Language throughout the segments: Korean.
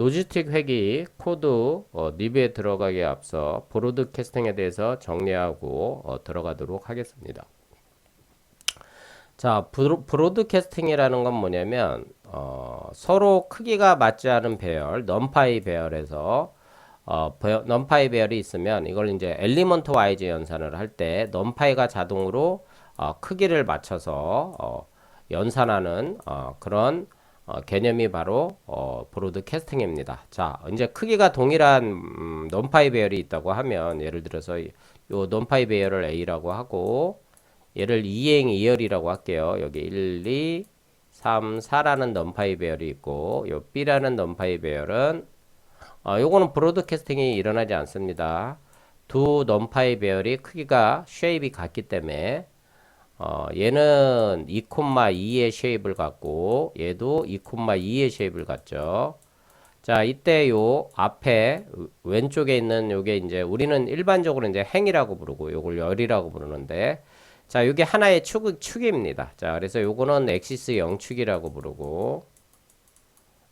로지스틱 회귀 코드 리뷰에 들어가기에 앞서 브로드캐스팅에 대해서 정리하고 들어가도록 하겠습니다. 자, 브로드캐스팅이라는 건 뭐냐면 서로 크기가 맞지 않은 배열, 넘파이 배열에서 넘파이 배열이 있으면 이걸 이제 엘리먼트 와이즈 연산을 할 때 넘파이가 자동으로 크기를 맞춰서 연산하는 그런 개념이 바로 브로드캐스팅입니다. 자, 이제 크기가 동일한 넘파이 배열이 있다고 하면 예를 들어서 요 넘파이 배열을 A라고 하고 얘를 2행 2열이라고 할게요. 여기 1, 2, 3, 4라는 넘파이 배열이 있고 요 B라는 넘파이 배열은 요거는 브로드캐스팅이 일어나지 않습니다. 두 넘파이 배열이 크기가 쉐입이 같기 때문에 얘는 2,2의 쉐입을 갖고 얘도 2,2의 쉐입을 갖죠. 자, 이때 요 앞에 왼쪽에 있는 요게 이제 우리는 일반적으로 이제 행이라고 부르고 요걸 열이라고 부르는데 자, 요게 하나의 축입니다. 자, 그래서 요거는 엑시스 0축이라고 부르고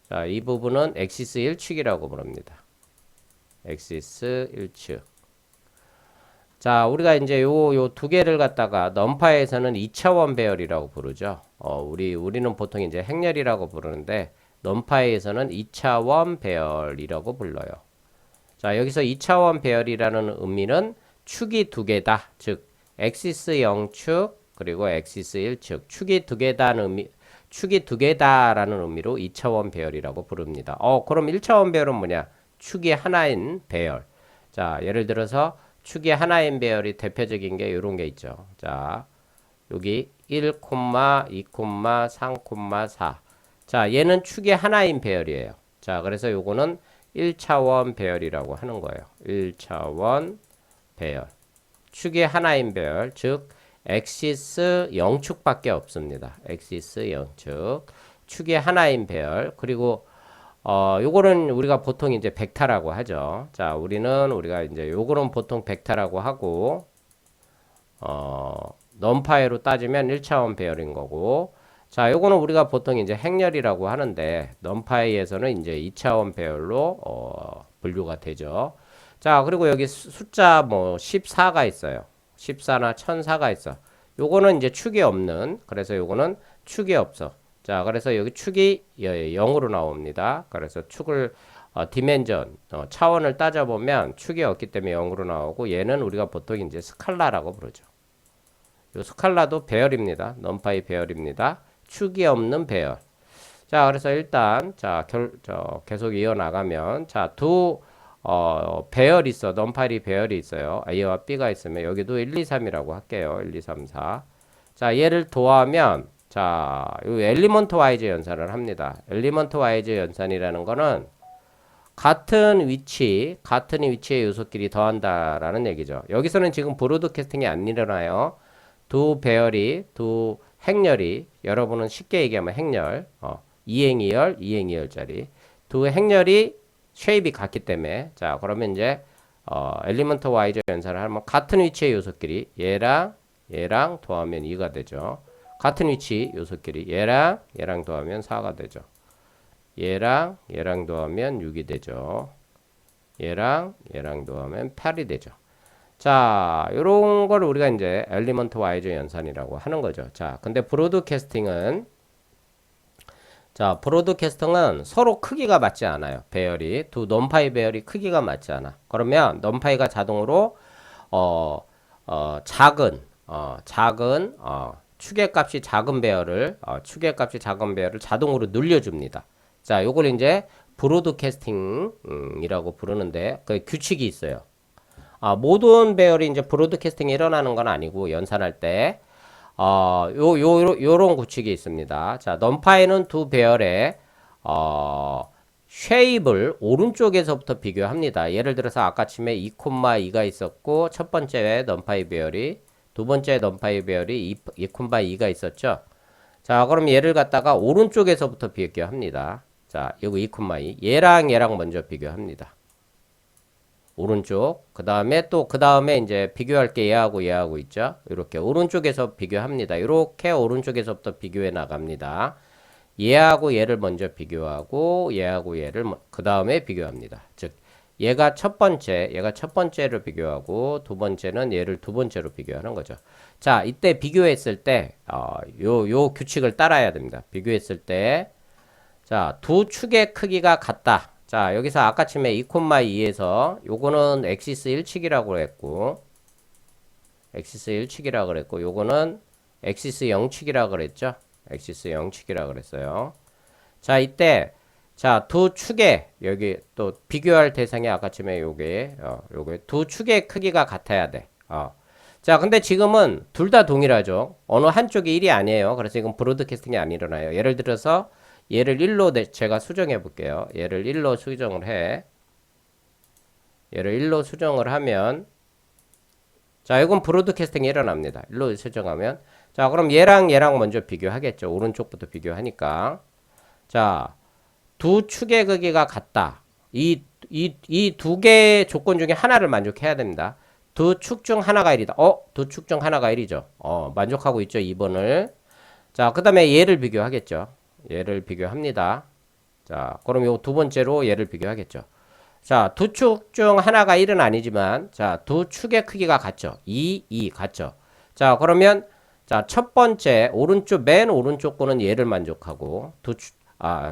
자, 이 부분은 엑시스 1축이라고 부릅니다. 엑시스 1축. 자, 우리가 이제 요 두 개를 갖다가 넘파에서는 2차원 배열이라고 부르죠. 우리는 보통 이제 행렬이라고 부르는데, 넘파에서는 2차원 배열이라고 불러요. 자, 여기서 2차원 배열이라는 의미는 축이 두 개다. 즉, 엑시스 0축, 그리고 엑시스 1축. 축이 두 개다라는 의미로 2차원 배열이라고 부릅니다. 그럼 1차원 배열은 뭐냐? 축이 하나인 배열. 자, 예를 들어서 축이 하나인 배열이 대표적인 게 이런 게 있죠. 자, 여기 1, 2, 3, 4. 자, 얘는 축이 하나인 배열이에요. 자, 그래서 요거는 1차원 배열이라고 하는 거예요. 1차원 배열. 축이 하나인 배열, 즉 엑시스 0축밖에 없습니다. 엑시스 0축. 축이 하나인 배열. 그리고 요거는 우리가 보통 이제 벡터라고 하죠. 자, 우리가 이제 요거는 보통 벡터라고 하고, 넘파이로 따지면 1차원 배열인 거고, 자, 요거는 우리가 보통 이제 행렬이라고 하는데, 넘파이에서는 이제 2차원 배열로, 분류가 되죠. 자, 그리고 여기 숫자 뭐 14가 있어요. 14나 1004가 있어. 요거는 이제 축이 없는, 그래서 요거는 축이 없어. 자, 그래서 여기 축이 0으로 나옵니다. 그래서 축을 디멘전 차원을 따져보면 축이 없기 때문에 0으로 나오고 얘는 우리가 보통 이제 스칼라라고 부르죠. 요 스칼라도 배열입니다. 넘파이 배열입니다. 축이 없는 배열. 자, 그래서 일단 계속 이어나가면 두 배열이 있어. 넘파이 배열이 있어요. A와 B가 있으면 여기도 1, 2, 3이라고 할게요. 1, 2, 3, 4. 자, 얘를 도하면 자, 이 엘리먼트 와이즈 연산을 합니다. 엘리먼트 와이즈 연산이라는 거는 같은 위치의 요소끼리 더한다라는 얘기죠. 여기서는 지금 브로드캐스팅이 안 일어나요. 두 행렬이, 여러분은 쉽게 얘기하면 행렬, 2행 2열, 2행 2열짜리. 두 행렬이 쉐입이 같기 때문에, 자, 그러면 이제, 엘리먼트 와이즈 연산을 하면 같은 위치의 요소끼리, 얘랑 더하면 2가 되죠. 같은 위치 요소끼리 얘랑 더하면 4가 되죠. 얘랑 더하면 6이 되죠. 얘랑 더하면 8이 되죠. 자, 요런 걸 우리가 이제 엘리먼트 와이즈 연산이라고 하는 거죠. 자, 근데 브로드캐스팅은 서로 크기가 맞지 않아요. 배열이 두 넘파이 배열이 크기가 맞지 않아. 그러면 넘파이가 자동으로 작은 축의 값이 작은 배열을 자동으로 늘려줍니다. 자, 요걸 이제 브로드캐스팅이라고 부르는데 그 규칙이 있어요. 모든 배열이 이제 브로드캐스팅이 일어나는 건 아니고 연산할 때 요런 규칙이 있습니다. 자, 넘파이는 두 배열의 쉐입을 오른쪽에서부터 비교합니다. 예를 들어서 아까 침에 2,2가 있었고 첫 번째 넘파이 배열이 두 번째 넘파이 배열이 2,2가 있었죠. 자, 그럼 얘를 갖다가 오른쪽에서부터 비교합니다. 자, 여기 2,2 얘랑 먼저 비교합니다. 오른쪽. 그 다음에 이제 비교할 게 얘하고 있죠. 이렇게 오른쪽에서 비교합니다. 이렇게 오른쪽에서부터 비교해 나갑니다. 얘하고 얘를 먼저 비교하고 얘하고 얘를 그 다음에 비교합니다. 즉 얘가 첫 번째를 비교하고 두 번째는 얘를 두 번째로 비교하는 거죠. 자, 이때 비교했을 때 요 규칙을 따라야 됩니다. 비교했을 때 자, 두 축의 크기가 같다. 자, 여기서 아까쯤에 2,2에서 요거는 엑시스 1축이라고 했고 엑시스 1축이라고 그랬고 요거는 엑시스 0축이라고 그랬죠. 엑시스 0축이라고 그랬어요. 자, 이때 자, 두 축의 여기 또 비교할 대상이 아까쯤에 요게 두 축의 크기가 같아야 돼. 자, 근데 지금은 둘 다 동일하죠. 어느 한쪽이 1이 아니에요. 그래서 이건 브로드캐스팅이 안 일어나요. 예를 들어서 얘를 1로 제가 수정해 볼게요. 얘를 1로 수정을 해. 얘를 1로 수정을 하면 자, 이건 브로드캐스팅이 일어납니다. 1로 수정하면 자, 그럼 얘랑 먼저 비교하겠죠. 오른쪽부터 비교하니까 자, 두 축의 크기가 같다. 이 두 개의 조건 중에 하나를 만족해야 됩니다. 두 축 중 하나가 1이다. 두 축 중 하나가 1이죠. 만족하고 있죠. 2번을. 자, 그 다음에 얘를 비교하겠죠. 얘를 비교합니다. 자, 그럼 요 두 번째로 얘를 비교하겠죠. 자, 두 축 중 하나가 1은 아니지만, 자, 두 축의 크기가 같죠. 2 같죠. 자, 그러면, 자, 첫 번째, 맨 오른쪽 거는 얘를 만족하고,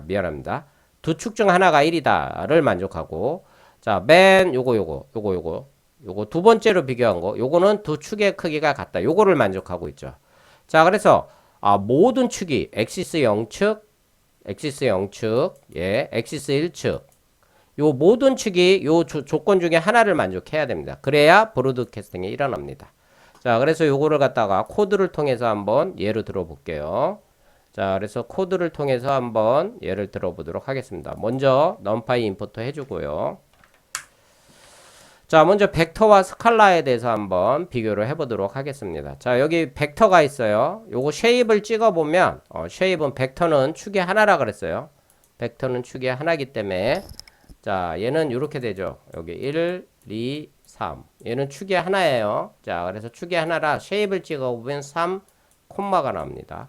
미안합니다. 두 축 중 하나가 1이다를 만족하고, 자, 요거 두 번째로 비교한 거, 요거는 두 축의 크기가 같다. 요거를 만족하고 있죠. 자, 그래서, 모든 축이, 엑시스 0축, 예, 엑시스 1축, 요 모든 축이 요 조건 중에 하나를 만족해야 됩니다. 그래야 브로드캐스팅이 일어납니다. 자, 그래서 요거를 갖다가 코드를 통해서 한번 예를 들어볼게요. 자, 그래서 코드를 통해서 한번 예를 들어보도록 하겠습니다. 먼저 numpy 임포트 해주고요. 자, 먼저 벡터와 스칼라에 대해서 한번 비교를 해보도록 하겠습니다. 자, 여기 벡터가 있어요. 요거 쉐입을 찍어보면 쉐입은 벡터는 축의 하나라 그랬어요. 벡터는 축의 하나이기 때문에 자, 얘는 이렇게 되죠. 여기 1, 2, 3. 얘는 축의 하나예요. 자, 그래서 축의 하나라 쉐입을 찍어보면 3, 콤마가 나옵니다.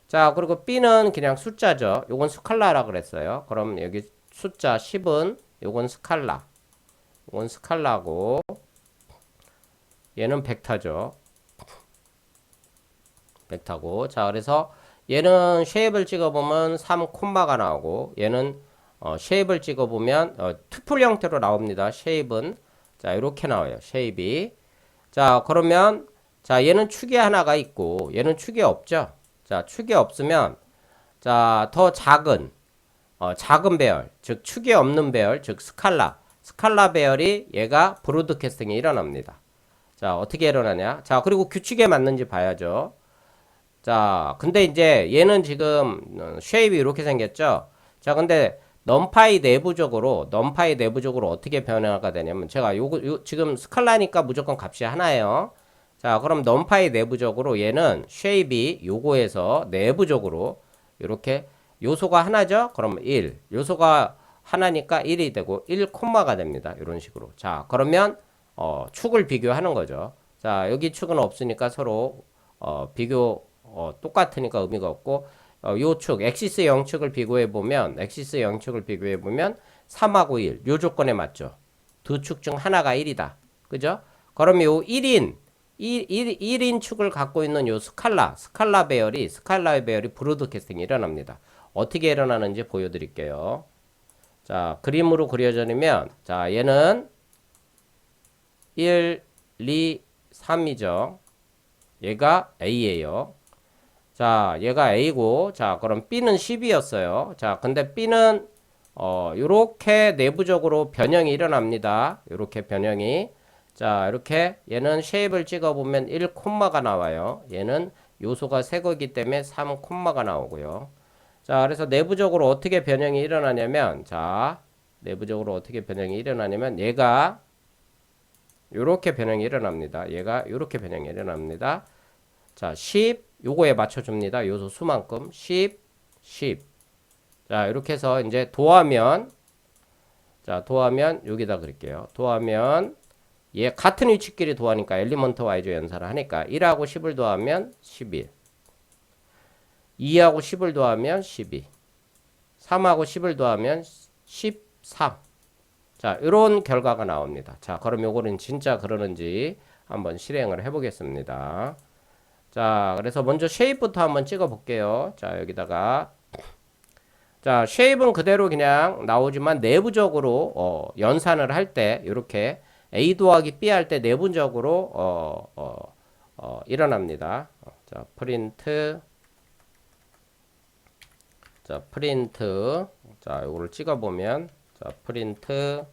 자, 그리고 B는 그냥 숫자죠. 요건 스칼라라 그랬어요. 그럼 여기 숫자 10은 요건 스칼라. 요건 스칼라고 얘는 벡터죠. 벡터고. 자, 그래서 얘는 쉐입을 찍어보면 3, 콤마가 나오고 얘는 쉐입을 찍어보면 투플 형태로 나옵니다. 쉐입은 자 이렇게 나와요. 쉐입이 자 그러면 자 얘는 축이 하나가 있고 얘는 축이 없죠. 자 축이 없으면 자 더 작은 배열 즉 축이 없는 배열 즉 스칼라 배열이 얘가 브로드캐스팅이 일어납니다. 자 어떻게 일어나냐. 자 그리고 규칙에 맞는지 봐야죠. 자 근데 이제 얘는 지금 쉐입이 이렇게 생겼죠. 자 근데 numpy 내부적으로 어떻게 변화가 되냐면 제가 지금 스칼라니까 무조건 값이 하나예요. 자, 그럼 numpy 내부적으로 얘는 쉐입이 요거에서 내부적으로 이렇게 요소가 하나죠? 그럼 1. 요소가 하나니까 1이 되고 1, 콤마가 됩니다. 이런 식으로. 자, 그러면 축을 비교하는 거죠. 자, 여기 축은 없으니까 서로 비교 똑같으니까 의미가 없고 요 축, 엑시스 0축을 비교해 보면 3하고 1, 요 조건에 맞죠. 두 축 중 하나가 1이다. 그죠? 그럼 요 1인 축을 갖고 있는 요 스칼라 배열이 브로드캐스팅이 일어납니다. 어떻게 일어나는지 보여드릴게요. 자, 그림으로 그려져면 자, 얘는 1, 2, 3이죠. 얘가 A예요. 자, 얘가 A고, 자, 그럼 B는 10이었어요. 자, 근데 B는, 요렇게 내부적으로 변형이 일어납니다. 요렇게 변형이. 자, 이렇게 얘는 쉐입을 찍어보면 1, 콤마가 나와요. 얘는 요소가 새 거기 때문에 3, 콤마가 나오고요. 자, 그래서 내부적으로 어떻게 변형이 일어나냐면, 얘가 요렇게 변형이 일어납니다. 자, 10, 요거에 맞춰줍니다. 요소 수만큼 10. 자, 이렇게 해서 이제 도하면 여기다 그릴게요. 도하면 얘 같은 위치끼리 도하니까 엘리먼트 와이즈 연산을 하니까 1하고 10을 도하면 11. 2하고 10을 도하면 12. 3하고 10을 더하면 13. 자, 이런 결과가 나옵니다. 자, 그럼 요거는 진짜 그러는지 한번 실행을 해보겠습니다. 자, 그래서 먼저 쉐입부터 한번 찍어 볼게요. 자, 여기다가 자, 쉐입은 그대로 그냥 나오지만 내부적으로 연산을 할 때 이렇게 A 더하기 B 할 때 내부적으로 일어납니다. 자, 프린트 자, 이거를 찍어 보면 자, 프린트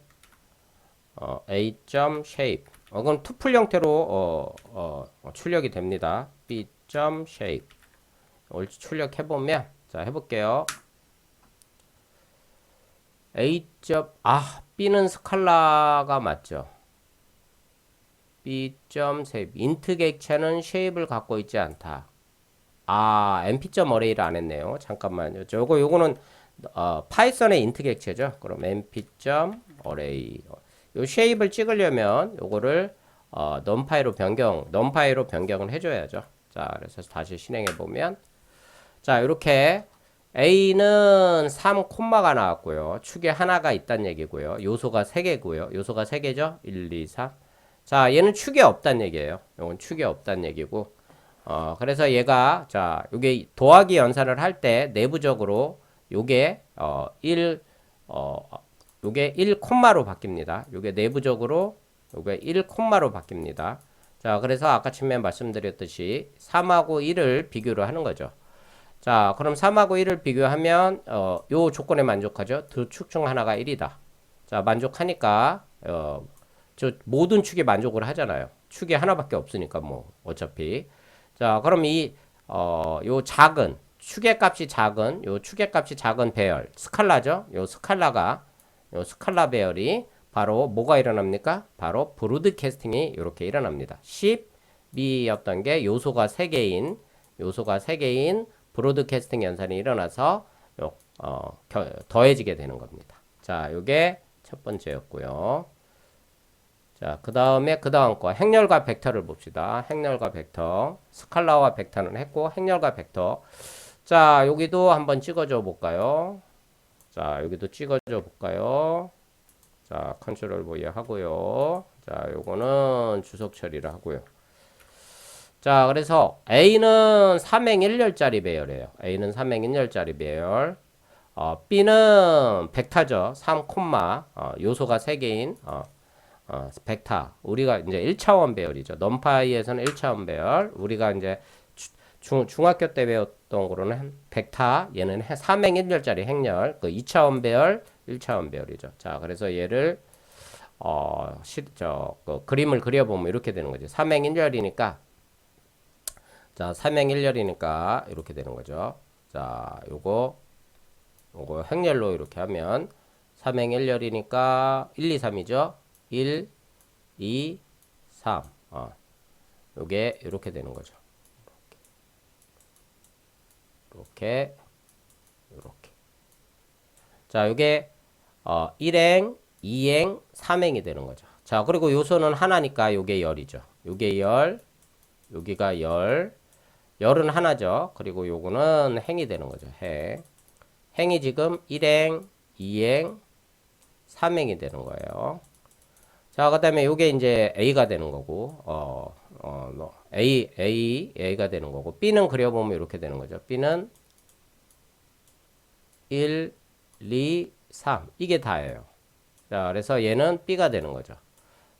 A shape 그건 투풀 형태로 출력이 됩니다. B shape 이걸 출력해 보면 자, 해볼게요. A B는 스칼라가 맞죠? B shape 인트 객체는 쉐입을 갖고 있지 않다. np.array를 안 했네요. 잠깐만요. 요거는 파이썬의 인트 객체죠. 그럼 np.array 요 쉐입을 찍으려면 요거를 numPy로 변경을 해줘야죠. 자, 그래서 다시 실행해 보면 자, 이렇게 A는 3 콤마가 나왔고요. 축에 하나가 있다는 얘기고요. 요소가 3개고요. 요소가 3개죠. 1, 2, 3. 자, 얘는 축에 없다는 얘기예요. 요건 축에 없다는 얘기고 그래서 얘가 자, 요게 더하기 연산을 할 때 내부적으로 요게 1 요게 1 콤마로 바뀝니다. 요게 내부적으로 요게 1 콤마로 바뀝니다. 자, 그래서 아까 처음에 말씀드렸듯이 3하고 1을 비교를 하는 거죠. 자, 그럼 3하고 1을 비교하면 요 조건에 만족하죠. 두 축 중 하나가 1이다. 자, 만족하니까 저 모든 축에 만족을 하잖아요. 축이 하나밖에 없으니까 뭐 어차피. 자, 그럼 요 작은 축의 값이 작은 요 축의 값이 작은 배열 스칼라죠. 요 스칼라 배열이 바로 뭐가 일어납니까? 바로 브로드캐스팅이 이렇게 일어납니다. 10B였던 게 요소가 3개인 브로드캐스팅 연산이 일어나서 더해지게 되는 겁니다. 자, 요게 첫 번째였고요. 자, 그 다음 거 행렬과 벡터를 봅시다. 행렬과 벡터 스칼라와 벡터는 했고 행렬과 벡터 자, 여기도 한번 찍어줘 볼까요? 자, 여기도 찍어줘 볼까요? 자, 컨트롤 V 하고요. 자, 요거는 주석 처리를 하고요. 자, 그래서 A는 3행 1열짜리 배열이에요. A는 3행 1열짜리 배열. B는 벡터죠. 3, 요소가 3개인 벡터. 우리가 이제 1차원 배열이죠. 넘파이에서는 1차원 배열. 우리가 이제 중학교 때 배웠던 거로는 벡터. 얘는 3행 1열짜리 행렬. 그 2차원 배열, 1차원 배열이죠. 자, 그래서 얘를 그 그림을 그려보면 이렇게 되는 거죠. 3행 1열이니까 자, 3행 1열이니까 이렇게 되는 거죠. 자, 요거 행렬로 이렇게 하면 3행 1열이니까 1, 2, 3이죠. 1, 2, 3. 요게 이렇게 되는 거죠. 이렇게. 자, 요게 1행, 2행, 3행이 되는 거죠. 자, 그리고 요소는 하나니까 요게 열이죠. 요게 열, 여기가 열은 하나죠. 그리고 요거는 행이 되는 거죠. 행이 지금 1행, 2행, 3행이 되는 거예요. 자, 그 다음에 요게 이제 A가 되는 거고, A가 되는 거고, B는 그려보면 이렇게 되는 거죠. B는 1, 2, 3. 이게 다예요. 자, 그래서 얘는 B가 되는 거죠.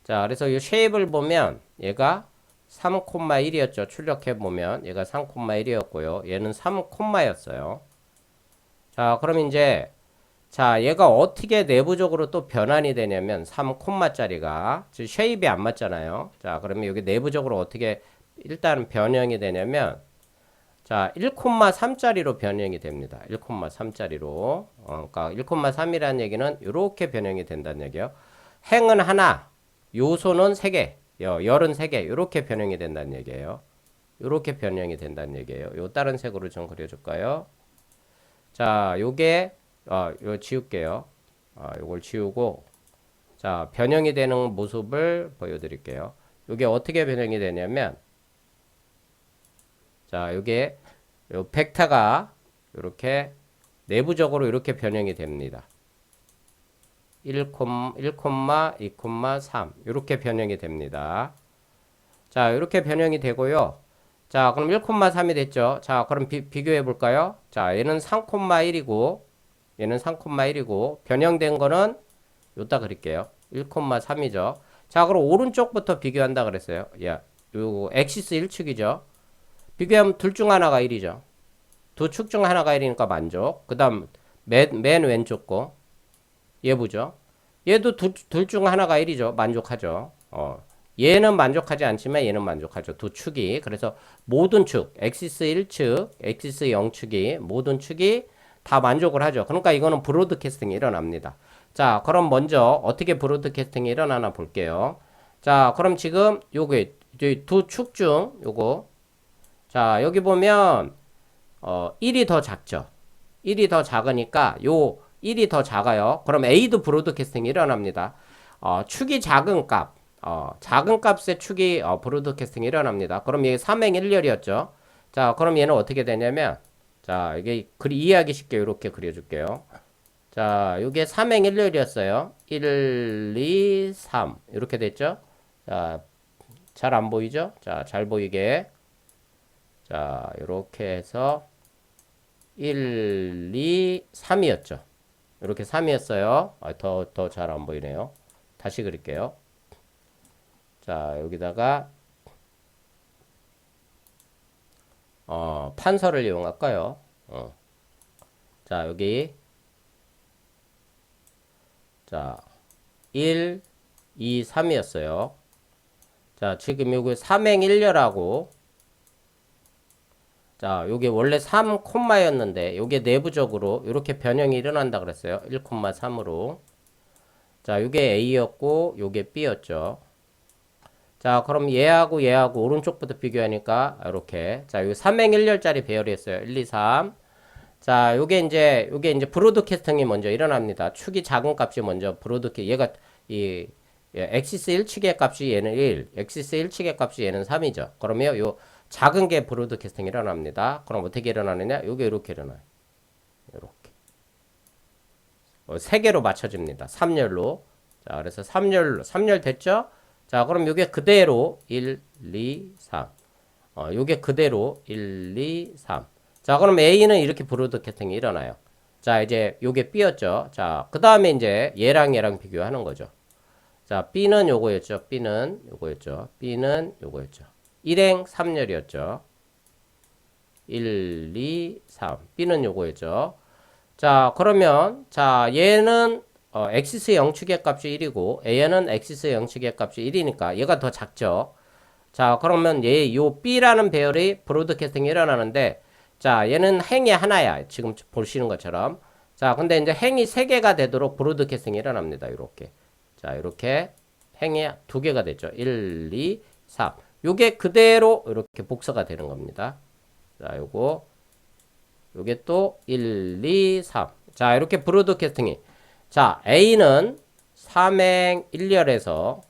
자, 그래서 이 쉐입을 보면 얘가 3,1이었죠. 출력해보면 얘가 3,1이었고요. 얘는 3,였어요. 자, 그럼 이제 자, 얘가 어떻게 내부적으로 또 변환이 되냐면 3,짜리가 즉 쉐입이 안 맞잖아요. 자, 그러면 여기 내부적으로 어떻게 일단 변형이 되냐면 자, 1,3짜리로 변형이 됩니다. 1,3짜리로. 그러니까 1,3이라는 얘기는 이렇게 변형이 된다는 얘기예요. 행은 하나, 요소는 3개, 열은 3개. 이렇게 변형이 된다는 얘기예요. 이렇게 변형이 된다는 얘기예요. 요 다른 색으로 좀 그려줄까요? 자, 요게 요 지울게요. 요걸 지우고 자, 변형이 되는 모습을 보여드릴게요. 요게 어떻게 변형이 되냐면 자, 요게 요 벡터가 요렇게 내부적으로 이렇게 변형이 됩니다. 1, 2,3 이렇게 변형이 됩니다. 자, 이렇게 변형이 되고요. 자, 그럼 1,3이 됐죠. 자, 그럼 비교해 볼까요? 자, 얘는 3,1이고 얘는 3,1이고 변형된 거는 요따 그릴게요. 1,3이죠. 자, 그럼 오른쪽부터 비교한다 그랬어요. 야, 요 엑시스 1축이죠. 비교하면 둘 중 하나가 1이죠. 두 축 중 하나가 1이니까 만족. 그 다음 맨 왼쪽 거 얘 보죠. 얘도 둘 중 하나가 1이죠. 만족하죠. 얘는 만족하지 않지만 얘는 만족하죠. 두 축이. 그래서 모든 축, 엑시스 1축, 엑시스 0축이 모든 축이 다 만족을 하죠. 그러니까 이거는 브로드캐스팅이 일어납니다. 자, 그럼 먼저 어떻게 브로드캐스팅이 일어나나 볼게요. 자, 그럼 지금 요게 두 축 중 요거 자, 여기 보면 1이 더 작죠. 1이 더 작으니까 요 1이 더 작아요. 그럼 A도 브로드캐스팅이 일어납니다. 축이 작은 값의 축이 브로드캐스팅이 일어납니다. 그럼 얘 3행1렬이었죠. 자, 그럼 얘는 어떻게 되냐면 자, 이게 이해하기 쉽게 이렇게 그려줄게요. 자, 요게 3행1렬이었어요. 1, 2, 3 이렇게 됐죠. 자, 잘 안 보이죠? 자, 잘 보이게 자, 이렇게 해서 1, 2, 3이었죠. 이렇게 3이었어요. 더 잘 안 보이네요. 다시 그릴게요. 자, 여기다가 판서를 이용할까요? 자, 여기 자, 1, 2, 3이었어요. 자, 지금 여기 3행1렬하고 자, 요게 원래 3, 콤마였는데 요게 내부적으로 이렇게 변형이 일어난다 그랬어요. 1,3으로. 자, 요게 A였고 요게 B였죠. 자, 그럼 얘하고 오른쪽부터 비교하니까 이렇게 자, 요 3행1렬짜리 배열이었어요. 1, 2, 3. 자, 요게 이제 브로드캐스팅이 먼저 일어납니다. 축이 작은 값이 먼저 얘가 이 엑시스 1축의 값이 얘는 1, 엑시스 1축의 값이 얘는 3이죠. 그러면 요 작은 게 브로드캐스팅이 일어납니다. 그럼 어떻게 일어나느냐? 요게 이렇게 일어나요. 이렇게. 세 개로 맞춰집니다. 3열로. 자, 그래서 3열 됐죠? 자, 그럼 요게 그대로 1, 2, 3. 요게 그대로 1, 2, 3. 자, 그럼 A는 이렇게 브로드캐스팅이 일어나요. 자, 이제 요게 B였죠. 자, 그 다음에 이제 얘랑 비교하는 거죠. 자, B는 요거였죠. B는 요거였죠. 1행 3열이었죠. 1, 2, 3. B는 요거였죠. 자, 그러면 자, 얘는 엑시스 0축의 값이 1이고 A는 엑시스 0축의 값이 1이니까 얘가 더 작죠. 자, 그러면 요 B라는 배열이 브로드캐스팅이 일어나는데 자, 얘는 행이 하나야. 지금 보시는 것처럼. 자, 근데 이제 행이 3개가 되도록 브로드캐스팅이 일어납니다. 이렇게. 자, 이렇게 행이 2개가 됐죠. 1, 2, 3. 요게 그대로 이렇게 복사가 되는 겁니다. 자, 요게 또 1, 2, 3. 자, 이렇게 브로드캐스팅이. 자, A는 3행 1열에서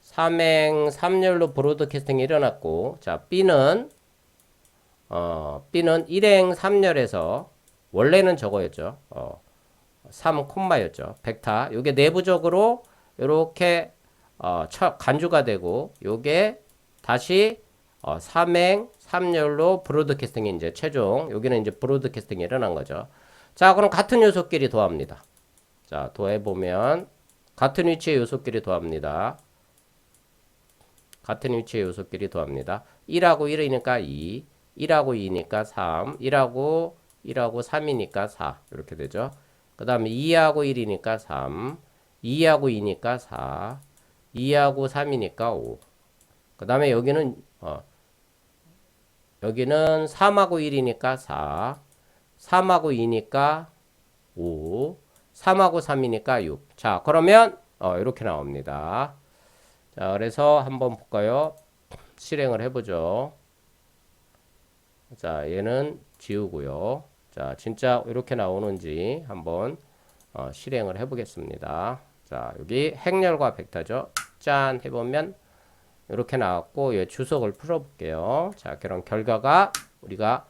3행 3열로 브로드캐스팅이 일어났고, 자, B는 1행 3열에서 원래는 저거였죠. 3 콤마였죠. 벡터. 요게 내부적으로 이렇게 간주가 되고 요게 다시 3행 3열로 브로드캐스팅이 이제 최종 여기는 이제 브로드캐스팅이 일어난 거죠. 자, 그럼 같은 요소끼리 더합니다. 자, 더해 보면 같은 위치의 요소끼리 더합니다. 같은 위치의 요소끼리 더합니다. 1하고 1이니까 2, 1하고 2니까 3, 1하고 3이니까 4 이렇게 되죠. 그 다음에 2하고 1이니까 3, 2하고 2니까 4, 2하고 3이니까 5. 그 다음에 여기는 3하고 1이니까 4, 3하고 2니까 5, 3하고 3이니까 6. 자, 그러면 이렇게 나옵니다. 자, 그래서 한번 볼까요? 실행을 해보죠. 자, 얘는 지우고요. 자, 진짜 이렇게 나오는지 한번 실행을 해보겠습니다. 자, 여기 행렬과 벡터죠. 짠 해보면 이렇게 나왔고, 얘 주석을 풀어볼게요. 자, 그럼 결과가 우리가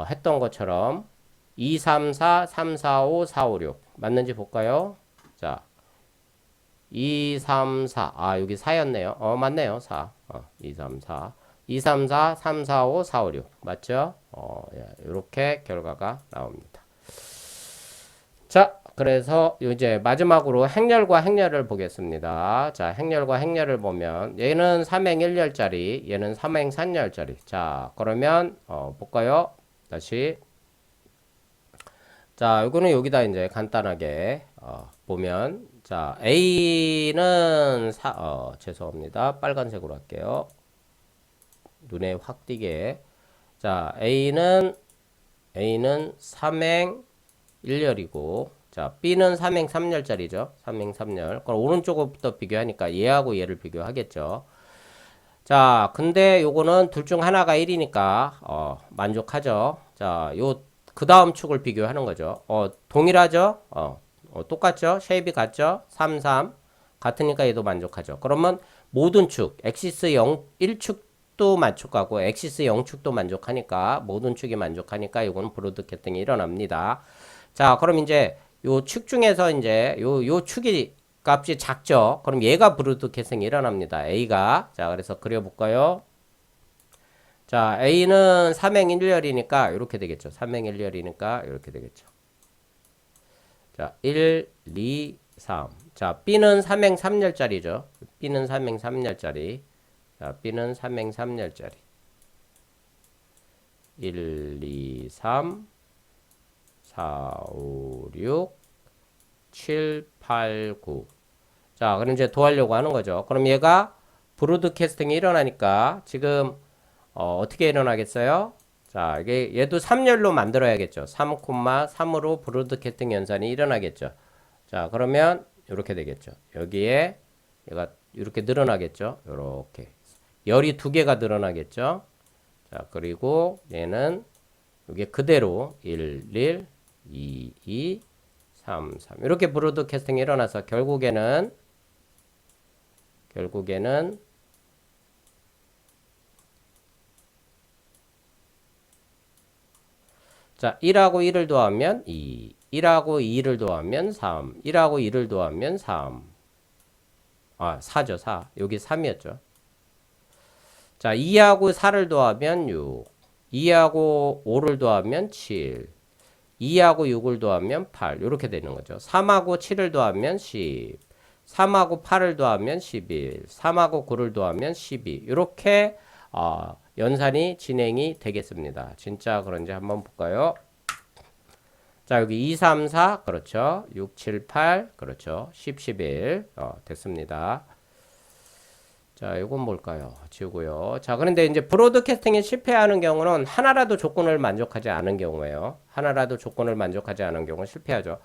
했던 것처럼 2, 3, 4, 3, 4, 5, 4, 5, 6 맞는지 볼까요? 자, 2, 3, 4. 아, 여기 4였네요. 맞네요. 4. 2, 3, 4. 2, 3, 4, 3, 4, 5, 4, 5, 6. 맞죠? 예, 이렇게 결과가 나옵니다. 자, 그래서 이제 마지막으로 행렬과 행렬을 보겠습니다. 자, 행렬과 행렬을 보면 얘는 3행 1열짜리, 얘는 3행 3열짜리. 자, 그러면 볼까요? 다시. 자, 이거는 여기다 이제 간단하게 보면 자, A는 죄송합니다. 빨간색으로 할게요. 눈에 확 띄게. 자, A는 3행 1열이고 자, B는 3행 3열짜리죠. 3행 3열. 그럼 오른쪽부터 비교하니까 얘하고 얘를 비교하겠죠. 자, 근데 요거는 둘 중 하나가 1이니까 만족하죠. 자, 요 그 다음 축을 비교하는 거죠. 동일하죠? 똑같죠? 쉐입이 같죠? 3, 3 같으니까 얘도 만족하죠. 그러면 모든 축, 엑시스 0, 1축도 만족하고 엑시스 0축도 만족하니까 모든 축이 만족하니까 이거는 브로드캐스팅이 일어납니다. 자, 그럼 이제 요 축 중에서 이제 요 축이 값이 작죠. 그럼 얘가 브로드캐스팅이 일어납니다. A가. 자, 그래서 그려볼까요? 자, A는 3행 1열이니까 이렇게 되겠죠. 3행 1열이니까 이렇게 되겠죠. 자, 1, 2, 3. 자, B는 3행 3열짜리죠. B는 3행 3열짜리. 자, B는 3행 3열짜리. 1, 2, 3, 4, 5, 6, 7, 8, 9. 자, 그럼 이제 도하려고 하는 거죠. 그럼 얘가 브로드캐스팅이 일어나니까 지금 어떻게 일어나겠어요? 자, 이게 얘도 3열로 만들어야겠죠. 3,3으로 브로드캐스팅 연산이 일어나겠죠. 자, 그러면 이렇게 되겠죠. 여기에 얘가 이렇게 늘어나겠죠. 이렇게 열이 두 개가 늘어나겠죠. 자, 그리고 얘는 이게 그대로 1, 1, 2, 2, 3, 3 이렇게 브로드캐스팅이 일어나서 결국에는 자, 1하고 1을 더하면 2, 1하고 2를 더하면 3, 1하고 2를 더하면 3. 4죠, 4. 여기 3이었죠. 자, 2하고 4를 더하면 6, 2하고 5를 더하면 7, 2하고 6을 더하면 8. 이렇게 되는 거죠. 3하고 7을 더하면 10, 3하고 8을 더하면 11, 3하고 9를 더하면 12. 이렇게 연산이 진행이 되겠습니다. 진짜 그런지 한번 볼까요? 자, 여기 2, 3, 4, 그렇죠. 6, 7, 8, 그렇죠. 10, 11, 됐습니다. 자, 이건 뭘까요? 지우고요. 자, 그런데 이제 브로드캐스팅에 실패하는 경우는 하나라도 조건을 만족하지 않은 경우예요. 하나라도 조건을 만족하지 않은 경우는 실패하죠.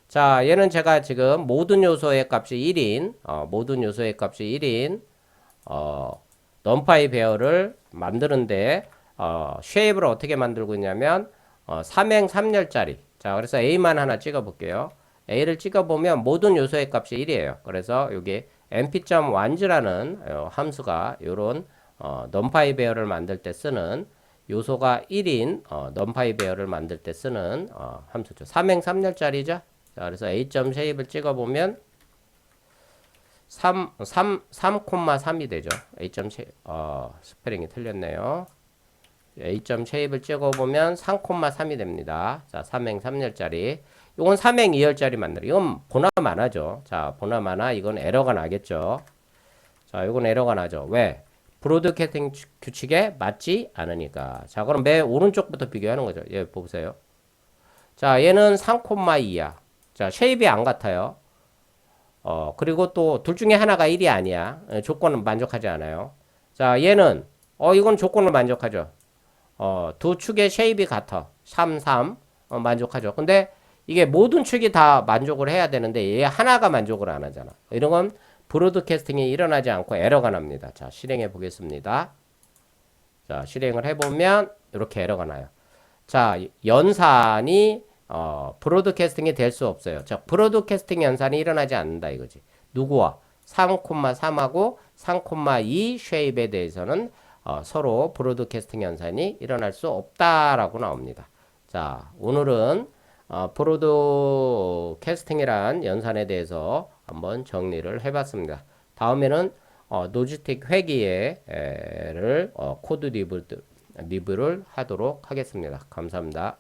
자, 얘는 제가 지금 모든 요소의 값이 1인, 모든 요소의 값이 1인, 넘파이 배열을 만드는데, 쉐입을 어떻게 만들고 있냐면, 3행 3열짜리. 자, 그래서 A만 하나 찍어 볼게요. A를 찍어 보면 모든 요소의 값이 1이에요. 그래서 여기 np.ones라는 함수가 요런 넘파이 배열을 만들 때 쓰는 요소가 1인 넘파이 배열을 만들 때 쓰는 함수죠. 3행 3열짜리죠. 자, 그래서 A.shape을 찍어 보면 3,3이 되죠. A.shape 스페링이 틀렸네요. A.shape을 찍어보면 3,3이 됩니다. 자, 3행 3열짜리. 이건 3행 2열짜리 만들어. 이건 보나마나죠. 자, 보나마나 이건 에러가 나겠죠. 자, 이건 에러가 나죠. 왜? 브로드캐스팅 규칙에 맞지 않으니까. 자, 그럼 맨 오른쪽부터 비교하는 거죠. 얘 보세요. 자, 얘는 3,2야. 자, 쉐입이 안 같아요. 그리고 또 둘 중에 하나가 1이 아니야. 조건은 만족하지 않아요. 자, 얘는 이건 조건을 만족하죠. 두 축의 쉐입이 같아. 3, 3 만족하죠. 근데 이게 모든 축이 다 만족을 해야 되는데 얘 하나가 만족을 안 하잖아. 이런 건 브로드캐스팅이 일어나지 않고 에러가 납니다. 자, 실행해 보겠습니다. 자, 실행을 해보면 이렇게 에러가 나요. 자, 연산이 브로드캐스팅이 될 수 없어요. 자, 브로드캐스팅 연산이 일어나지 않는다 이거지. 누구와? 3,3하고 3,2 쉐입에 대해서는 서로 브로드캐스팅 연산이 일어날 수 없다라고 나옵니다. 자, 오늘은 브로드캐스팅이란 연산에 대해서 한번 정리를 해봤습니다. 다음에는 노지틱 회기를 코드 리뷰를 하도록 하겠습니다. 감사합니다.